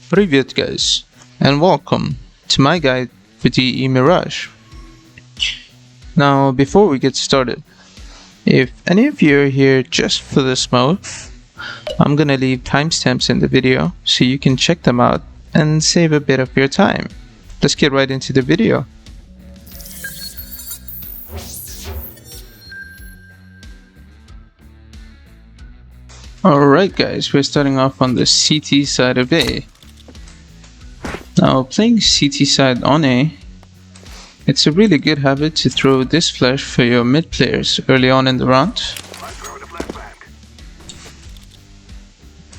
Привет guys, and welcome to my guide for the Mirage. Now before we get started, if any of you are here just for this mode, I'm gonna leave timestamps in the video so you can check them out and save a bit of your time. Let's get right into the video. Alright guys, we're starting off on the CT side of A. Now playing CT side on A, it's a really good habit to throw this flash for your mid players early on in the round.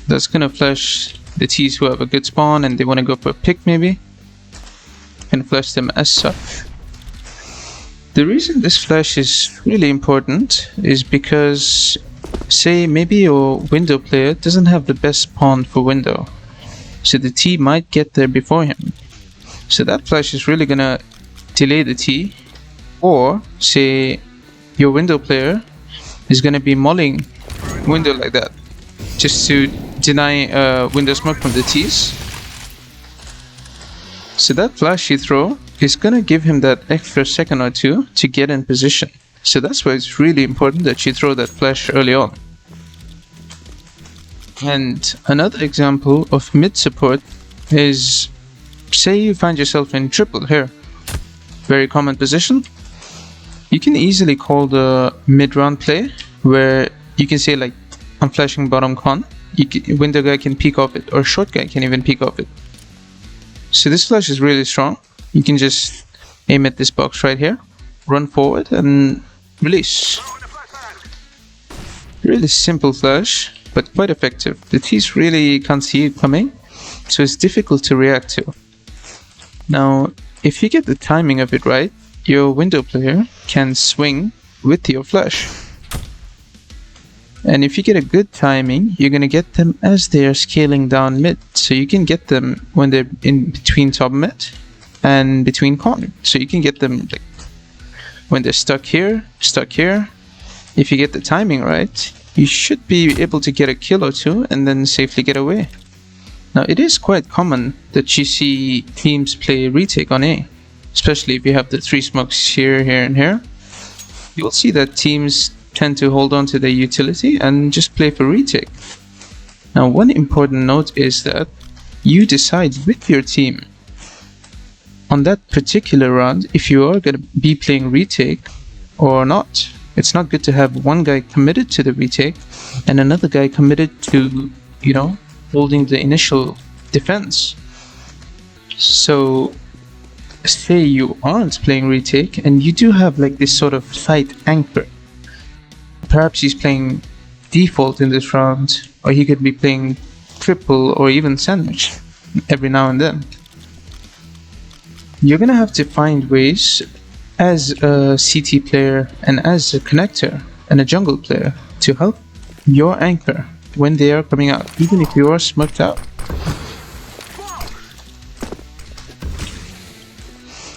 That's gonna flash the T's who have a good spawn and they wanna go for a pick maybe. You can flash them as such. The reason this flash is really important is because say maybe your window player doesn't have the best spawn for window, so the T might get there before him. So that flash is really gonna delay the T, or say your window player is gonna be mulling window like that, just to deny window smoke from the T's. So that flash you throw is gonna give him that extra second or two to get in position. So that's why it's really important that you throw that flash early on. And another example of mid support is, say you find yourself in triple here, very common position. You can easily call the mid round play where you can say like, I'm flashing bottom con, window guy can peek off it, or short guy can even peek off it. So this flash is really strong. You can just aim at this box right here, run forward and release. Really simple flash, but quite effective. The T's really can't see it coming, so it's difficult to react to. Now, if you get the timing of it right, your window player can swing with your flash. And if you get a good timing, you're gonna get them as they are scaling down mid. So you can get them when they're in between top mid and between con. So you can get them like when they're stuck here. If you get the timing right, you should be able to get a kill or two and then safely get away. Now it is quite common that you see teams play retake on A, especially if you have the three smokes here, and here. You'll see that teams tend to hold on to their utility and just play for retake. Now one important note is that you decide with your team on that particular round if you are going to be playing retake or not. It's not good to have one guy committed to the retake and another guy committed to, holding the initial defense. So say you aren't playing retake and you do have like this sort of site anchor. Perhaps he's playing default in this round, or he could be playing triple or even sandwich every now and then. You're gonna have to find ways as a CT player and as a connector and a jungle player to help your anchor when they are coming out, even if you are smoked out.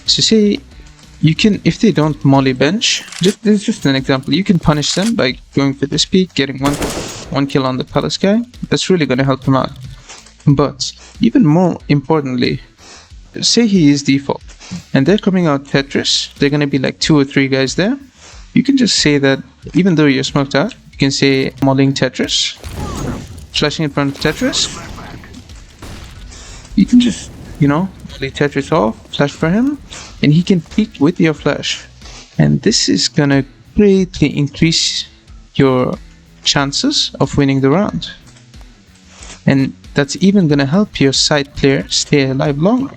So say you can, if they don't molly bench, this is just an example, you can punish them by going for this peak, getting one kill on the palace guy. That's really gonna help them out. But even more importantly, say he is default and they're coming out Tetris, they're gonna be like 2 or 3 guys there. You can just say that even though you're smoked out, you can say mollying Tetris, flashing in front of Tetris. You can just, molly Tetris off, flash for him, and he can peek with your flash. And this is gonna greatly increase your chances of winning the round. And that's even gonna help your side player stay alive longer.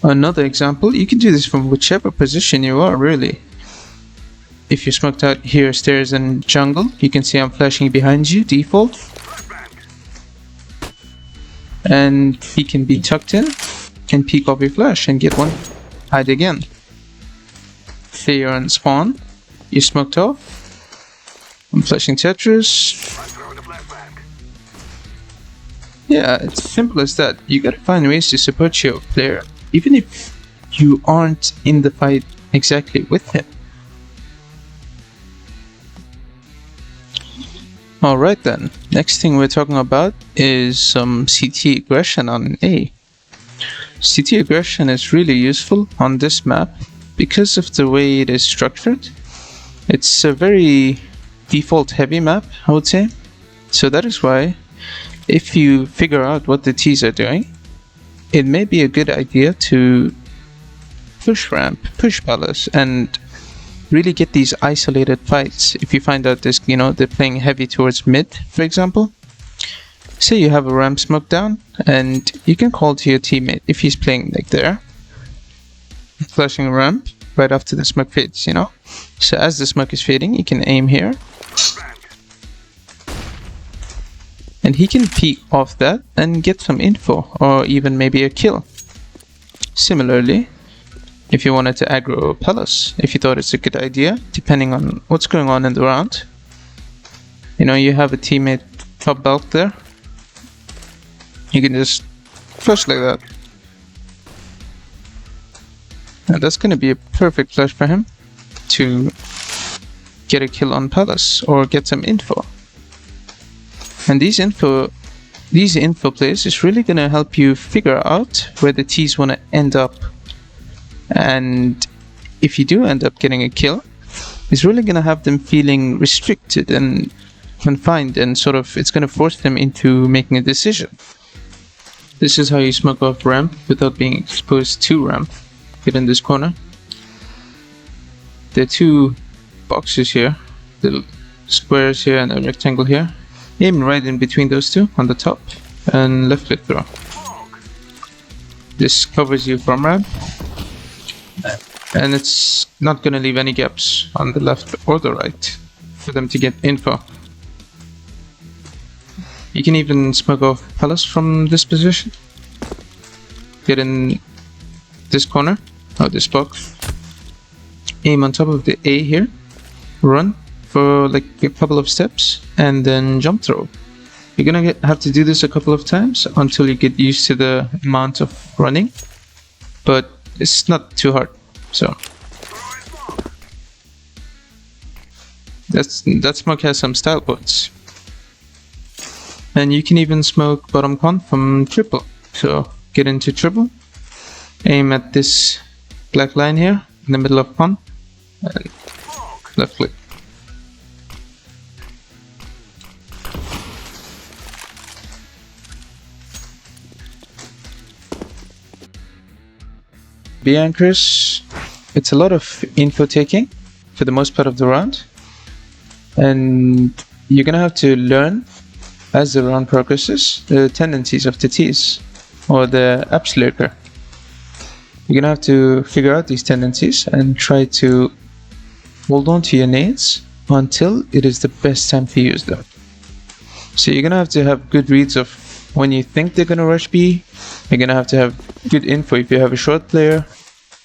Another example, you can do this from whichever position you are really. If you're smoked out here, stairs and jungle, you can say I'm flashing behind you, default. And he can be tucked in, can peek off your flash and get one, hide again. Say you're on spawn, you're smoked off, I'm flashing Tetris. Yeah, it's simple as that. You gotta find ways to support your player, even if you aren't in the fight exactly with him. Alright then, next thing we're talking about is some CT aggression on A. CT aggression is really useful on this map because of the way it is structured. It's a very default heavy map, I would say. So that is why, if you figure out what the T's are doing, it may be a good idea to push ramp, push palace, and really get these isolated fights. If you find out this, they're playing heavy towards mid, for example. Say you have a ramp smoke down, and you can call to your teammate if he's playing like there, flashing a ramp right after the smoke fades, So as the smoke is fading, you can aim here, and he can peek off that and get some info, or even maybe a kill. Similarly, if you wanted to aggro a palace, if you thought it's a good idea, depending on what's going on in the round, you have a teammate top bulk there, you can just flash like that, and that's going to be a perfect flash for him to get a kill on palace or get some info. And these info plays is really going to help you figure out where the T's want to end up. And if you do end up getting a kill, it's really going to have them feeling restricted and confined, and sort of it's going to force them into making a decision. This is how you smoke off ramp without being exposed to ramp. Get in this corner. There are two boxes here, little squares here and a rectangle here. Aim right in between those two on the top and left click throw. This covers you from ramp, and it's not going to leave any gaps on the left or the right for them to get info. You can even smoke off palace from this position. Get in this corner, or this box. Aim on top of the A here. Run for like a couple of steps, and then jump throw. You're gonna have to do this a couple of times until you get used to the amount of running, but it's not too hard. So that smoke has some style points. And you can even smoke bottom con from triple. So get into triple, aim at this black line here in the middle of con, and left click. B anchors, it's a lot of info taking for the most part of the round, and you're gonna have to learn as the round progresses the tendencies of the T's or the apps lurker. You're gonna have to figure out these tendencies and try to hold on to your nades until it is the best time to use them. So you're gonna have to have good reads of when you think they're gonna rush B. You're gonna have to have good info if you have a short player.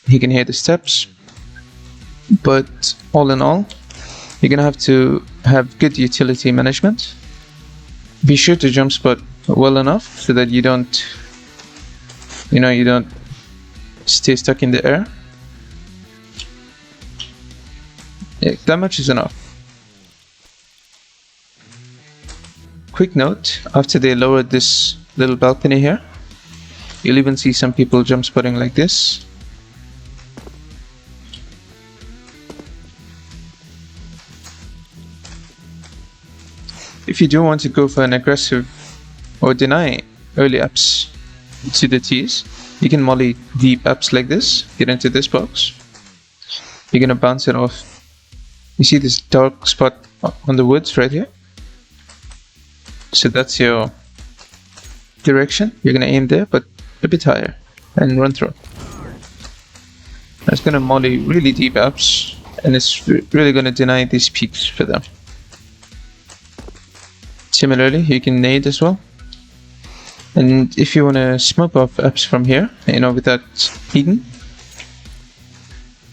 He can hear the steps. But all in all, you're gonna have to have good utility management. Be sure to jump spot well enough so that you don't stay stuck in the air. Yeah, that much is enough. Quick note, after they lowered this little balcony here, you'll even see some people jump spotting like this. If you do want to go for an aggressive or deny early apps to the T's, you can molly deep apps like this, get into this box. You're gonna bounce it off. You see this dark spot on the woods right here? So that's your direction. You're gonna aim there, but a bit higher, and run through. That's gonna molly really deep apps, and it's really gonna deny these peaks for them. Similarly, you can nade as well. And if you want to smoke off apps from here, without peeking,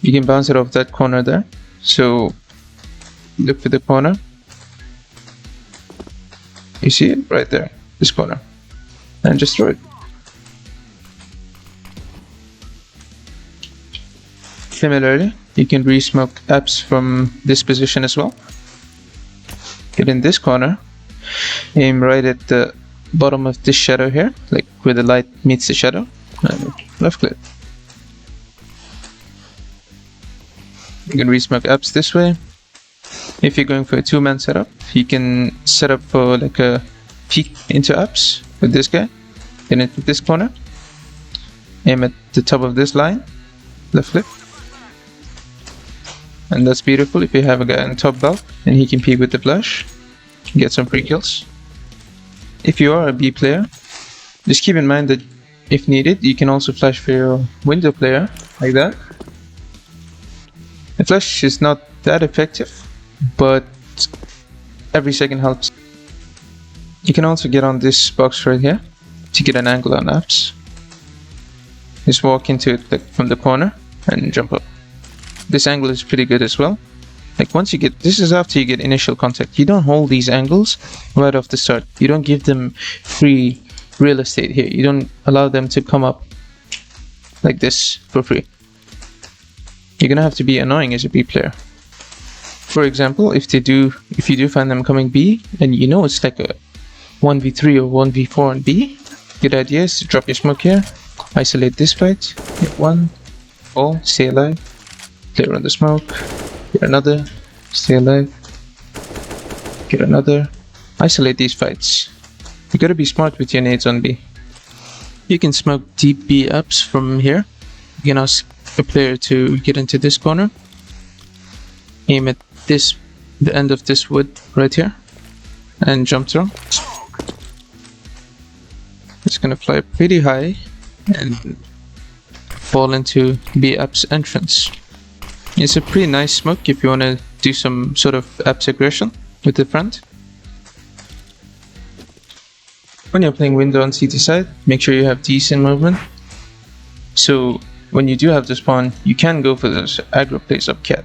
you can bounce it off that corner there. So look for the corner. You see it right there, this corner, and just throw it. Similarly, you can re-smoke apps from this position as well. Get in this corner Aim right at the bottom of this shadow here, like where the light meets the shadow, and left click. You can re-smoke apps this way. If you're going for a 2-man setup, you can set up for like a peek into apps with this guy, then into this corner, aim at the top of this line, left click. And that's beautiful if you have a guy on top bulk and he can peek with the flash, get some free kills. If you are a B player, just keep in mind that if needed, you can also flash for your window player, like that. The flash is not that effective, but every second helps. You can also get on this box right here to get an angle on apps. Just walk into it like from the corner and jump up. This angle is pretty good as well. Like once you get, this is after you get initial contact. You don't hold these angles right off the start. You don't give them free real estate here. You don't allow them to come up like this for free. You're gonna have to be annoying as a B player. For example, if you do find them coming B, and you know it's like a 1v3 or 1v4 on B, good idea is to drop your smoke here, isolate this fight, hit one, fall, stay alive, clear on the smoke, get another, stay alive, get another, isolate these fights. You gotta be smart with your nades on B. You can smoke deep B ups from here. You can ask a player to get into this corner, aim at this, the end of this wood right here, and jump through. It's gonna fly pretty high and fall into B app's entrance. It's a pretty nice smoke if you wanna do some sort of apps aggression with the front. When you're playing window on CT side, make sure you have decent movement. So when you do have the spawn, you can go for those aggro plays up cat.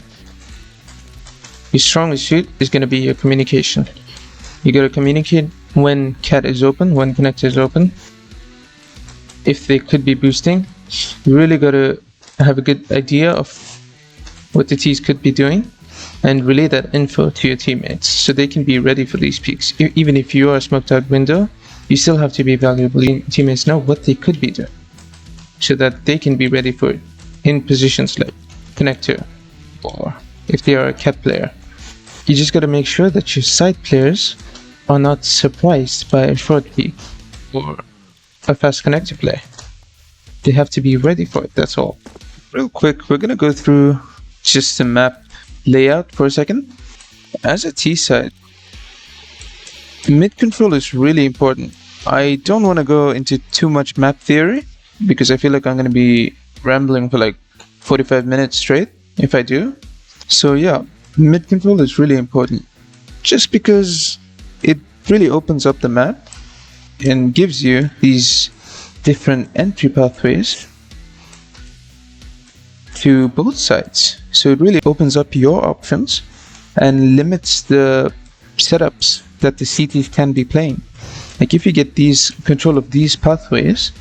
Your strongest suit is going to be your communication. You got to communicate when cat is open, when connector is open. If they could be boosting, you really got to have a good idea of what the T's could be doing and relay that info to your teammates so they can be ready for these peaks. Even if you are a smoked out window, you still have to be valuable. Teammates know what they could be doing so that they can be ready for it in positions like connector, or if they are a cat player. You just gotta make sure that your side players are not surprised by a short peek or a fast connector play. They have to be ready for it, that's all. Real quick, we're gonna go through just the map layout for a second. As a T side, mid control is really important. I don't want to go into too much map theory because I feel like I'm going to be rambling for like 45 minutes straight if I do. So yeah, mid control is really important just because it really opens up the map and gives you these different entry pathways to both sides. So it really opens up your options and limits the setups that the CTs can be playing. Like if you get these control of these pathways,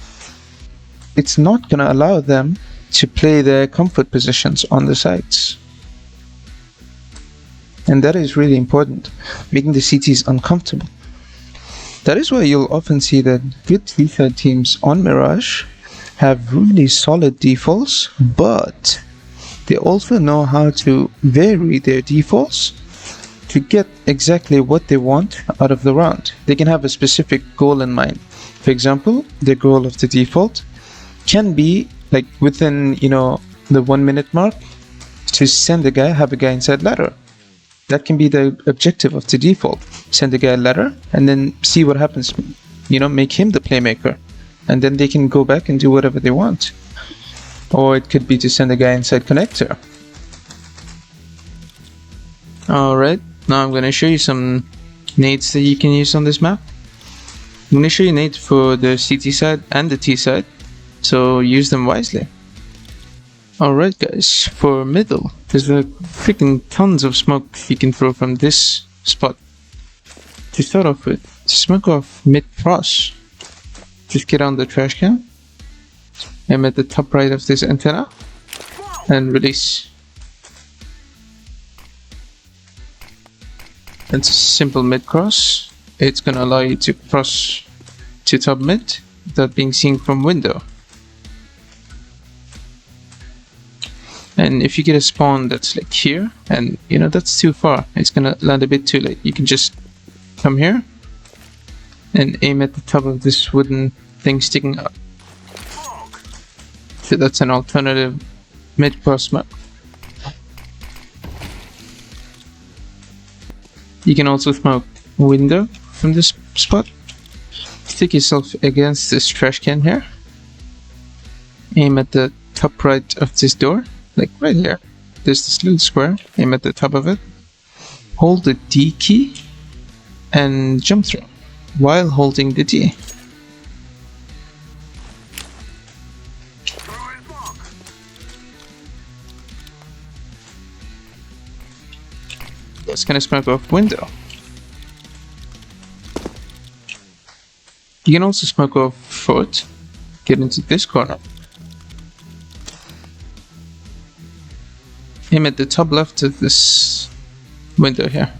it's not gonna allow them to play their comfort positions on the sides. And that is really important, making the CTs uncomfortable. That is why you'll often see that good T-side teams on Mirage have really solid defaults, but they also know how to vary their defaults to get exactly what they want out of the round. They can have a specific goal in mind. For example, the goal of the default can be like within, the 1 minute mark to send a guy, have a guy inside ladder. That can be the objective of the default. Send the guy a ladder and then see what happens. Make him the playmaker. And then they can go back and do whatever they want. Or it could be to send a guy inside connector. Alright, now I'm going to show you some nades that you can use on this map. I'm going to show you nades for the CT side and the T side, so use them wisely. Alright guys, for middle, there's freaking tons of smoke you can throw from this spot. To start off with, smoke off mid cross. Just get on the trash can, aim at the top right of this antenna, and release. It's a simple mid cross. it's gonna allow you to cross to top mid without being seen from window. And if you get a spawn that's like here, and you know that's too far, it's gonna land a bit too late, you can just come here and aim at the top of this wooden thing sticking up. So that's an alternative mid-cross map. You can also smoke window from this spot. Stick yourself against this trash can here. Aim at the top right of this door, like right here. There's this little square. Aim at the top of it. Hold the D key and jump through while holding the D. That's gonna smoke off window. You can also smoke off foot. Get into this corner. Aim at the top left of this window here.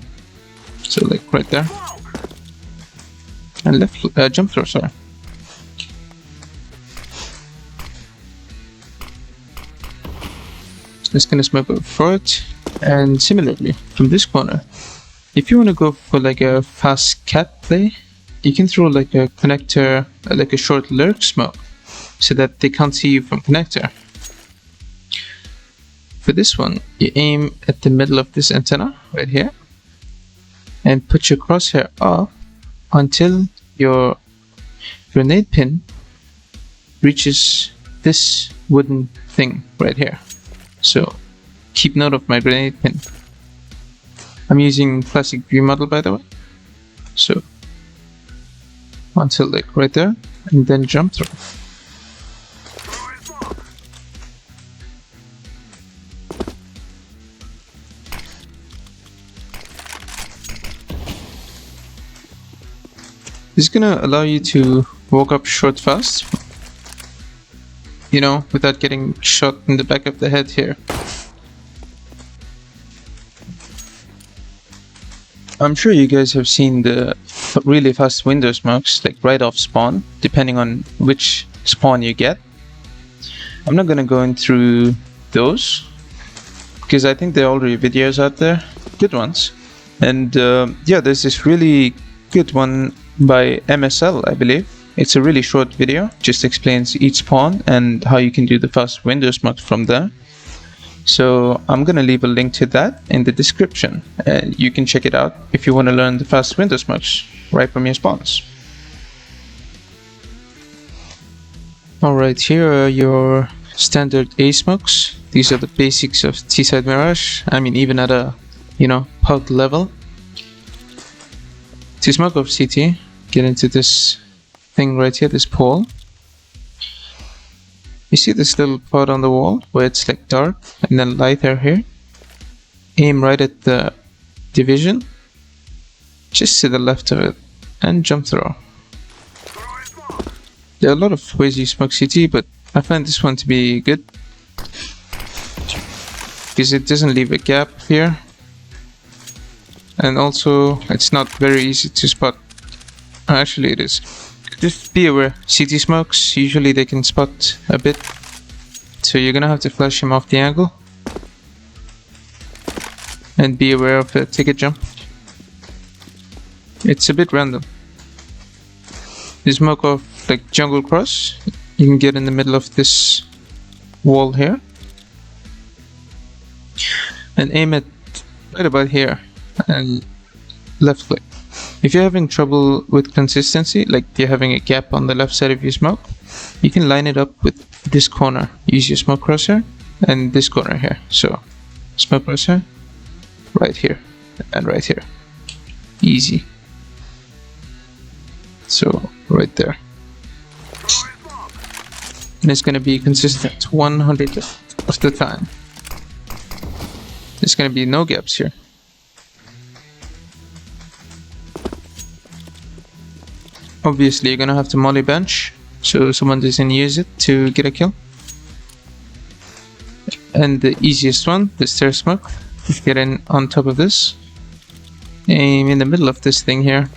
So like right there. And left jump through, sorry. It's gonna smoke off foot. And similarly, from this corner, if you want to go for like a fast cat play, you can throw like a connector, like a short lurk smoke, so that they can't see you from connector. For this one, you aim at the middle of this antenna, right here, and put your crosshair up until your grenade pin reaches this wooden thing right here. So keep note of my grenade pin. I'm using classic view model, by the way. So until like right there, and then jump through. This is gonna allow you to walk up short fast, you know, without getting shot in the back of the head here. I'm sure you guys have seen the really fast window smokes, like right off spawn, depending on which spawn you get. I'm not gonna go in through those, because I think there are already videos out there, good ones. And yeah, there's this really good one by MSL, I believe. It's a really short video, just explains each spawn and how you can do the fast window smokes from there. So I'm gonna leave a link to that in the description, and you can check it out if you want to learn the fast window smokes right from your spawns. Alright, here are your standard A smokes. These are the basics of T-side Mirage. I mean, even at a, you know, pod level. To smoke off CT, get into this thing right here, this pole. You see this little part on the wall where it's like dark and then light here? Aim right at the division, just to the left of it, and jump through. There are a lot of ways you smoke CT, but I find this one to be good because it doesn't leave a gap here, and also it's not very easy to spot. Actually, it is. Just be aware, CT smokes, usually they can spot a bit, so you're gonna have to flash him off the angle. And be aware of the ticket jump. It's a bit random. You smoke off like jungle cross, you can get in the middle of this wall here. And aim it right about here, and left click. If you're having trouble with consistency, like you're having a gap on the left side of your smoke, you can line it up with this corner. Use your smoke crosshair and this corner here. So smoke crosshair right here and right here. Easy. So right there. And it's going to be consistent 100 of the time. There's going to be no gaps here. Obviously, you're gonna have to molly bench, so someone doesn't use it to get a kill. And the easiest one, the stair smoke. Get in on top of this. Aim in the middle of this thing here,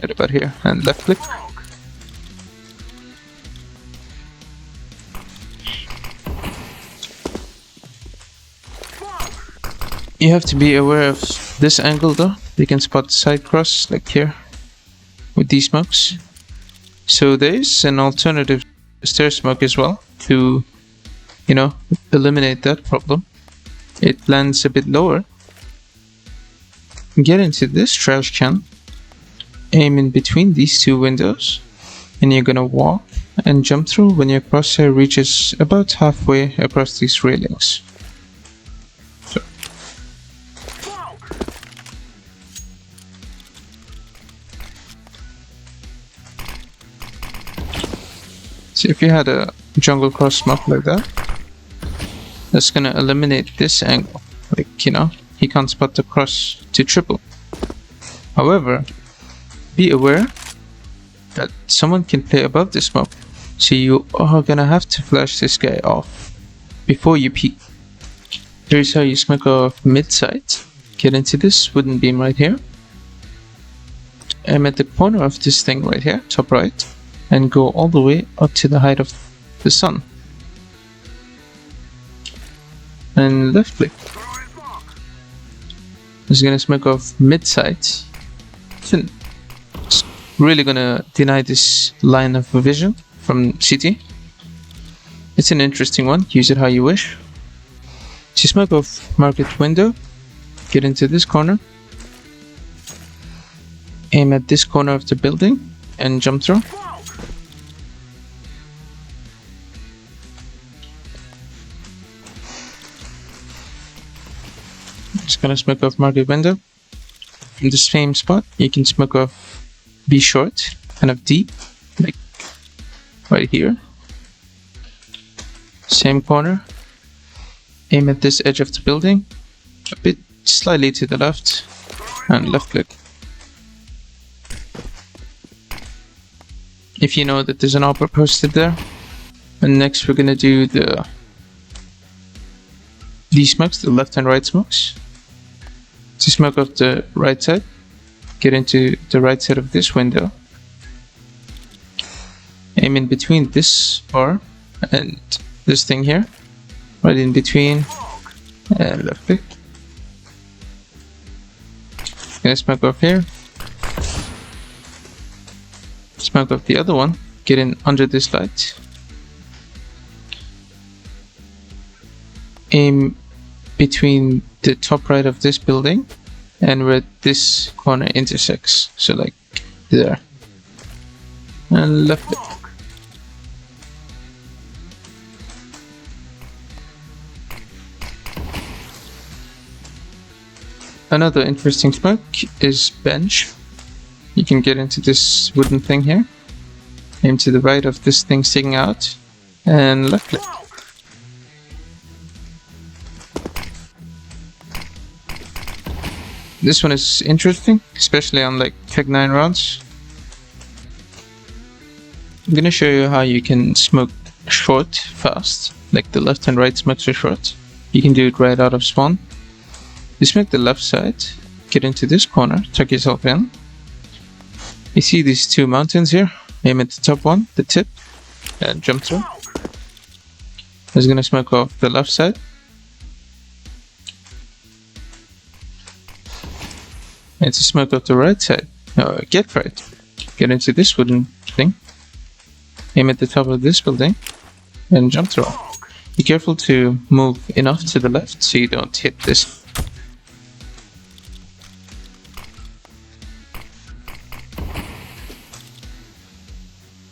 right about here, and left click. You have to be aware of this angle though. You can spot side cross like here with these smokes. So there is an alternative stair smoke as well to, you know, eliminate that problem. It lands a bit lower. Get into this trash can, aim in between these two windows, and you're gonna walk and jump through when your crosshair reaches about halfway across these railings. So if you had a jungle cross smoke like that, that's gonna eliminate this angle. Like, you know, he can't spot the cross to triple. However, be aware that someone can play above the smoke, so you are gonna have to flash this guy off before you peek. Here's how you smoke off mid-side. Get into this wooden beam right here. I'm at the corner of this thing right here, top right, and go all the way up to the height of the sun. And left click. It's gonna smoke off mid-side. It's really gonna deny this line of vision from CT. It's an interesting one, use it how you wish. So smoke off market window, get into this corner, aim at this corner of the building, and jump through. Just gonna smoke off market window. In the same spot, you can smoke off B short, kind of deep, like right here. Same corner. Aim at this edge of the building, a bit slightly to the left, and left click. If you know that there's an AWP posted there. And next we're gonna do these smokes, the left and right smokes. To smoke off the right side, get into the right side of this window. Aim in between this bar and this thing here. Right in between, and left click. Gonna smoke off here. Smoke off the other one, get in under this light. Aim between the top right of this building and where this corner intersects, so like there. And left click. Another interesting smoke is bench. You can get into this wooden thing here, aim to the right of this thing sticking out, and left click. This one is interesting, especially on like Tech 9 rounds. I'm gonna show you how you can smoke short fast, like the left and right smokes are short. You can do it right out of spawn. You smoke the left side, get into this corner, tuck yourself in. You see these two mountains here? Aim at the top one, the tip, and jump through. I was gonna smoke off the left side. And to smoke off the right side, get right. Get into this wooden thing. Aim at the top of this building, and jump through. Be careful to move enough to the left so you don't hit this.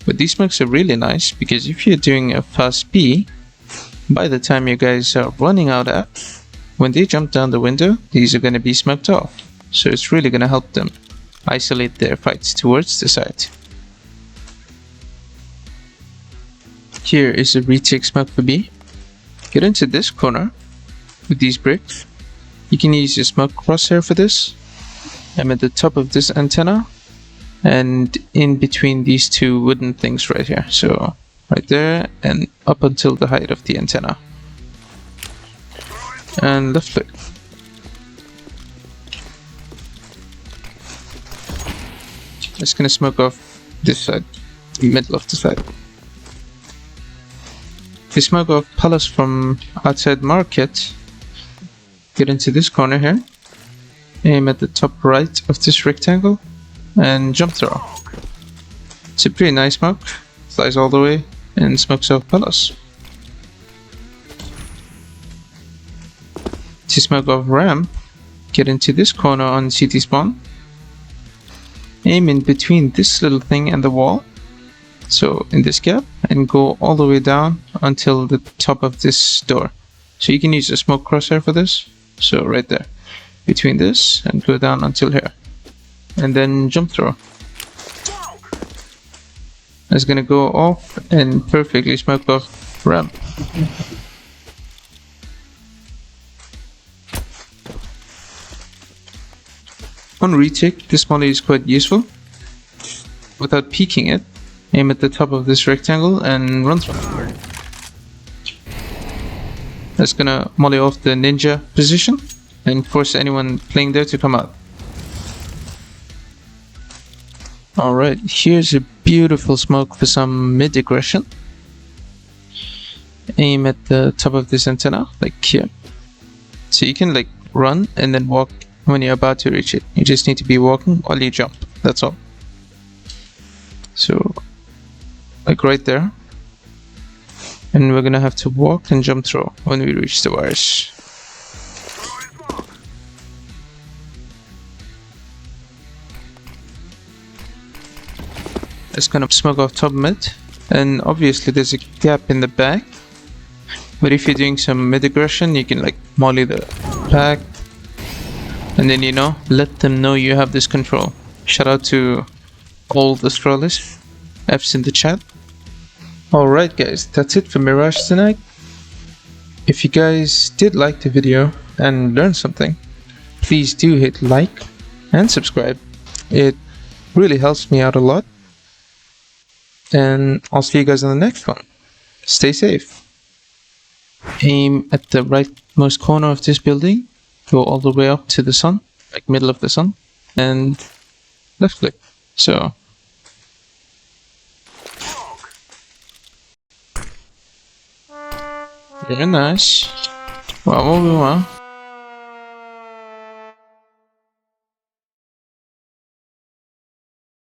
But these smokes are really nice because if you're doing a fast B, by the time you guys are running out of, when they jump down the window, these are going to be smoked off. So it's really going to help them isolate their fights towards the side. Here is a retake smoke for B. Get into this corner with these bricks. You can use your smoke crosshair for this. I'm at the top of this antenna and in between these two wooden things right here. So right there and up until the height of the antenna. And left click. Just gonna smoke off this side, the middle of the side. If you smoke off palace from outside market, get into this corner here, aim at the top right of this rectangle, and jump throw. It's a pretty nice smoke, flies all the way, and smokes off palace. To smoke off ramp, get into this corner on CT spawn, aim in between this little thing and the wall, so in this gap, and go all the way down until the top of this door. So you can use a smoke crosshair for this, so right there, between this and go down until here, and then jump throw. It's gonna go off and perfectly smoke off ramp. On retake, this molly is quite useful. Without peeking it, aim at the top of this rectangle and run through. That's gonna molly off the ninja position and force anyone playing there to come out. Alright, here's a beautiful smoke for some mid aggression. Aim at the top of this antenna, like here. So you can like run and then walk when you're about to reach it. You just need to be walking while you jump, that's all. So, like right there. And we're gonna have to walk and jump throw when we reach the wires. It's gonna smoke off top mid, and obviously there's a gap in the back. But if you're doing some mid aggression, you can like molly the back, and then let them know you have this control. Shout out to all the scrollers, F's in the chat. Alright guys, that's it for Mirage tonight. If you guys did like the video and learned something, please do hit like and subscribe. It really helps me out a lot. And I'll see you guys in the next one. Stay safe. Aim at the rightmost corner of this building. Go all the way up to the sun, like middle of the sun, and left click. So very nice. Wow.